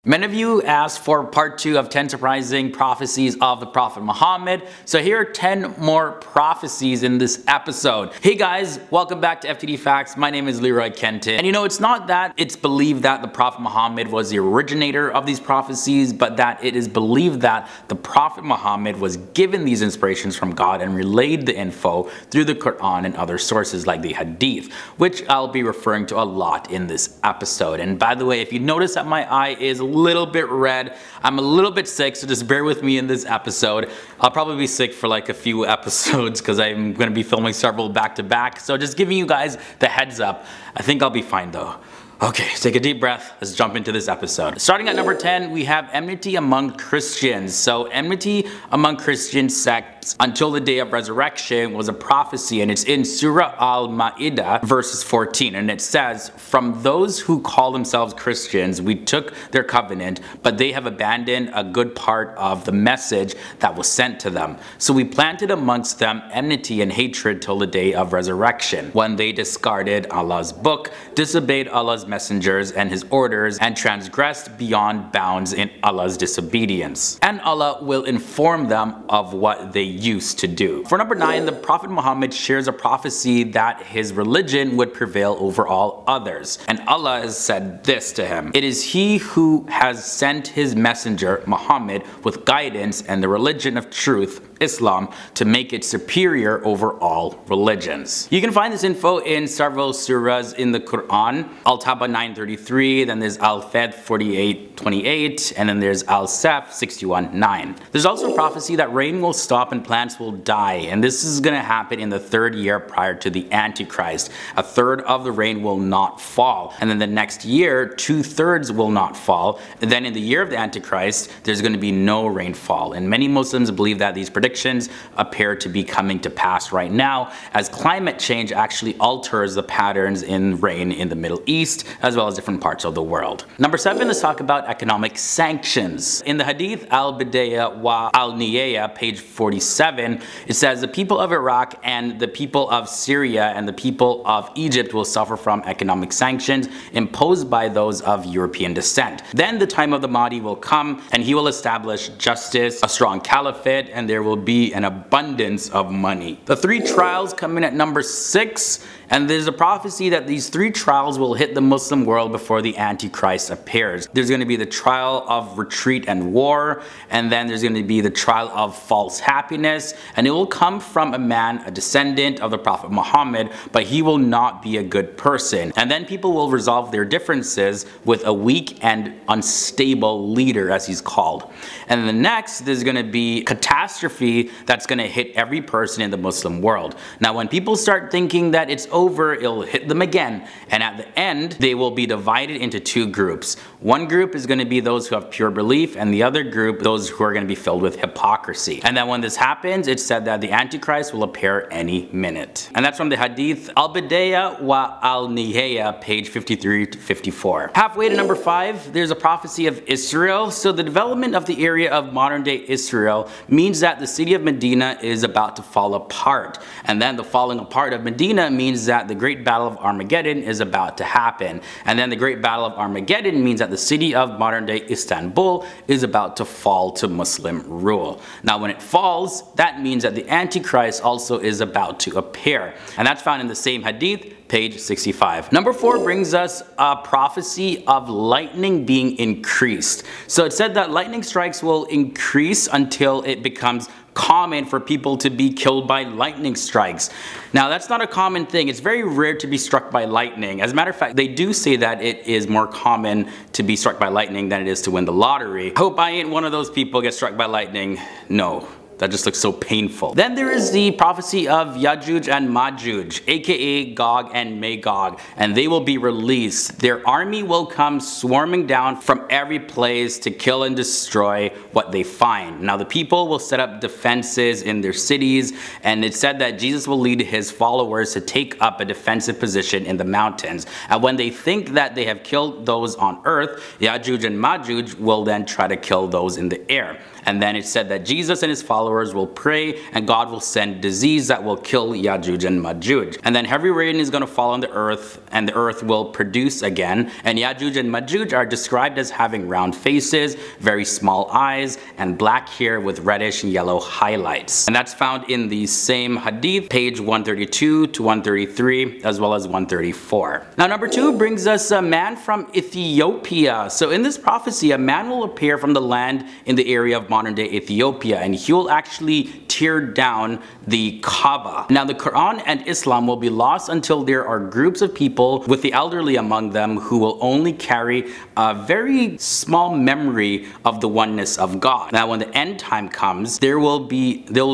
Many of you asked for part 2 of 10 surprising prophecies of the Prophet Muhammad. So here are 10 more prophecies in this episode. Hey guys, welcome back to FTD Facts. My name is Leroy Kenton. And you know, it's not that it's believed that the Prophet Muhammad was the originator of these prophecies, but that it is believed that the Prophet Muhammad was given these inspirations from God and relayed the info through the Quran and other sources like the Hadith, which I'll be referring to a lot in this episode. And by the way, if you notice that my eye is a little bit red, I'm a little bit sick, so just bear with me in this episode. I'll probably be sick for like a few episodes because I'm going to be filming several back to back. So just giving you guys the heads up. I think I'll be fine though. Okay, take a deep breath. Let's jump into this episode. Starting at number 10, we have enmity among Christians. So enmity among Christian sects until the day of resurrection was a prophecy, and it's in Surah Al-Ma'idah verses 14, and it says, "From those who call themselves Christians, we took their covenant, but they have abandoned a good part of the message that was sent to them. So we planted amongst them enmity and hatred till the day of resurrection, when they discarded Allah's book, disobeyed Allah's messengers and his orders, and transgressed beyond bounds in Allah's disobedience. And Allah will inform them of what they used to do." For number 9, the Prophet Muhammad shares a prophecy that his religion would prevail over all others. And Allah has said this to him: "It is he who has sent his messenger Muhammad with guidance and the religion of truth, Islam, to make it superior over all religions." You can find this info in several surahs in the Quran. Al-Taba 9:33, then there's Al-Fat 48:28, and then there's Al-Saf 61:9. There's also a prophecy that rain will stop and plants will die, and this is going to happen in the 3rd year prior to the Antichrist. A third of the rain will not fall, and then the next year 2/3 will not fall, and then in the year of the Antichrist there's going to be no rainfall. And many Muslims believe that these predictions appear to be coming to pass right now, as climate change actually alters the patterns in rain in the Middle East as well as different parts of the world. Number 7, let's talk about economic sanctions. In the Hadith Al-Bidayah wa Al-Nihaya, page 47, it says, "The people of Iraq and the people of Syria and the people of Egypt will suffer from economic sanctions imposed by those of European descent. Then the time of the Mahdi will come, and he will establish justice, a strong caliphate, and there will be an abundance of money." The 3 trials come in at number 6, and there's a prophecy that these 3 trials will hit the Muslim world before the Antichrist appears. There's going to be the trial of retreat and war, and then there's going to be the trial of false happiness, and it will come from a man, a descendant of the Prophet Muhammad, but he will not be a good person. And then people will resolve their differences with a weak and unstable leader, as he's called. And then next, there's going to be catastrophe that's going to hit every person in the Muslim world. Now when people start thinking that it's over, it'll hit them again, and at the end they will be divided into 2 groups. One group is going to be those who have pure belief, and the other group those who are going to be filled with hypocrisy. And then when this happens, it's said that the Antichrist will appear any minute. And that's from the Hadith Al-Bidayah wa Al-Nihaya, page 53 to 54. Halfway to number 5, there's a prophecy of Israel. So the development of the area of modern day Israel means that the city of Medina is about to fall apart. And then the falling apart of Medina means that the great battle of Armageddon is about to happen. And then the great battle of Armageddon means that the city of modern day Istanbul is about to fall to Muslim rule. Now when it falls, that means that the Antichrist also is about to appear. And that's found in the same Hadith, page 65. Number 4 brings us a prophecy of lightning being increased. So it said that lightning strikes will increase until it becomes common for people to be killed by lightning strikes. Now that's not a common thing. It's very rare to be struck by lightning. As a matter of fact, they do say that it is more common to be struck by lightning than it is to win the lottery. Hope I ain't one of those people get struck by lightning. No. That just looks so painful. Then there is the prophecy of Yajuj and Majuj, aka Gog and Magog, and they will be released. Their army will come swarming down from every place to kill and destroy what they find. Now the people will set up defenses in their cities, and it's said that Jesus will lead his followers to take up a defensive position in the mountains. And when they think that they have killed those on earth, Yajuj and Majuj will then try to kill those in the air. And then it's said that Jesus and his followers followers will pray and God will send disease that will kill Yajuj and Majuj. And then heavy rain is going to fall on the earth and the earth will produce again. And Yajuj and Majuj are described as having round faces, very small eyes, and black hair with reddish and yellow highlights. And that's found in the same hadith, page 132 to 133, as well as 134. Now number 2 brings us a man from Ethiopia. So in this prophecy, a man will appear from the land in the area of modern day Ethiopia, and he will actually tear down the Kaaba. Now the Quran and Islam will be lost until there are groups of people with the elderly among them who will only carry a very small memory of the oneness of God. Now when the end time comes, there will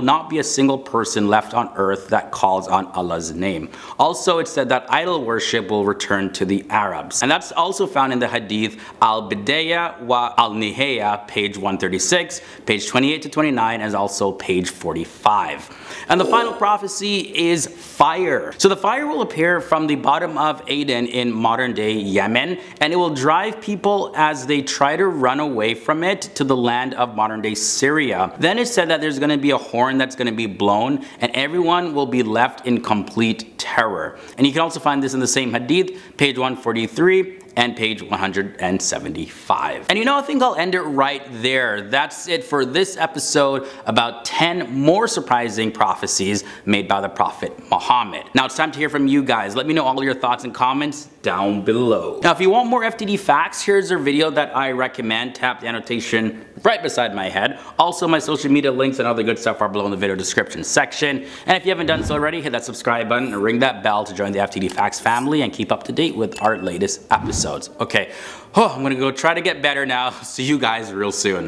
not be a single person left on earth that calls on Allah's name. Also, it's said that idol worship will return to the Arabs. And that's also found in the hadith Al-Bidayah wa Al-Nihaya, page 136, page 28 to 29, and also page 45. And the final prophecy is fire. So the fire will appear from the bottom of Aden in modern day Yemen, and it will drive people as they try to run away from it to the land of modern day Syria. Then it's said that there's going to be a horn that's going to be blown and everyone will be left in complete terror. And you can also find this in the same hadith, page 143 and page 175. And I think I'll end it right there. That's it for this episode about 10 more surprising prophecies made by the Prophet Muhammad. Now it's time to hear from you guys. Let me know all your thoughts and comments down below. Now if you want more FTD facts, here's a video that I recommend. Tap the annotation right beside my head. Also my social media links and other good stuff are below in the video description section. And if you haven't done so already, hit that subscribe button and ring that bell to join the FTD Facts family and keep up to date with our latest episodes. Okay, I'm gonna go try to get better now. See you guys real soon.